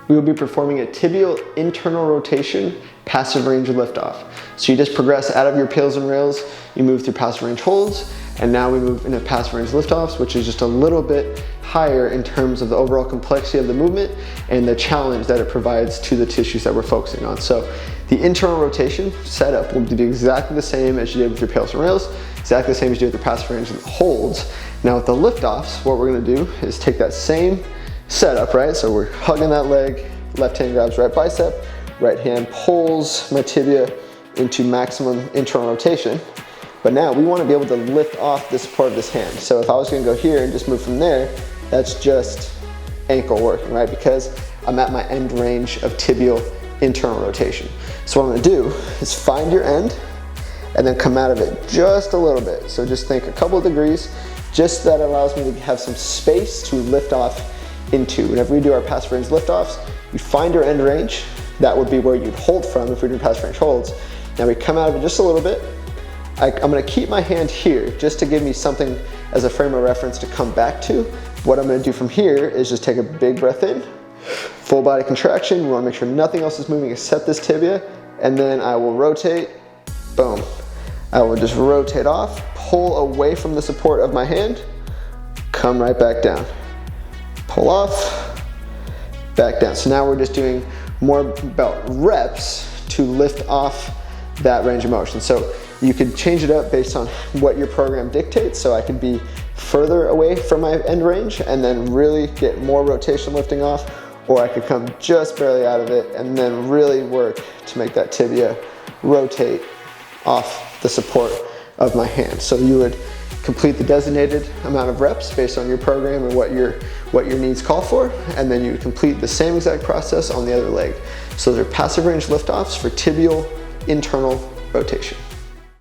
we will be performing a tibial internal rotation passive range liftoff. So you just progress out of your pails and rails, you move through passive range holds, and now we move into passive range liftoffs, which is just a little bit higher in terms of the overall complexity of the movement and the challenge that it provides to the tissues that we're focusing on. So the internal rotation setup will be exactly the same as you did with your pails and rails, exactly the same as you did with your passive range holds. Now with the liftoffs, what we're gonna do is take that same setup, right? So we're hugging that leg, left hand grabs right bicep, right hand pulls my tibia into maximum internal rotation. But now we want to be able to lift off the support of this hand. So if I was going to go here and just move from there, that's just ankle working, right? Because I'm at my end range of tibial internal rotation. So what I'm going to do is find your end and then come out of it just a little bit. So just think a couple of degrees, just that allows me to have some space to lift off into. Whenever we do our passive range liftoffs, you find your end range. That would be where you'd hold from if we do passive range holds. Now we come out of it just a little bit. I'm gonna keep my hand here just to give me something as a frame of reference to come back to. What I'm gonna do from here is just take a big breath in, full body contraction. We wanna make sure nothing else is moving except this tibia, and then I will rotate, boom. I will just rotate off, pull away from the support of my hand, come right back down. Pull off, back down. So now we're just doing more about reps to lift off that range of motion. So you could change it up based on what your program dictates. So I could be further away from my end range and then really get more rotation lifting off, or I could come just barely out of it and then really work to make that tibia rotate off the support of my hand. So you would complete the designated amount of reps based on your program and what your needs call for, and then you would complete the same exact process on the other leg. So those are passive range liftoffs for tibial internal rotation.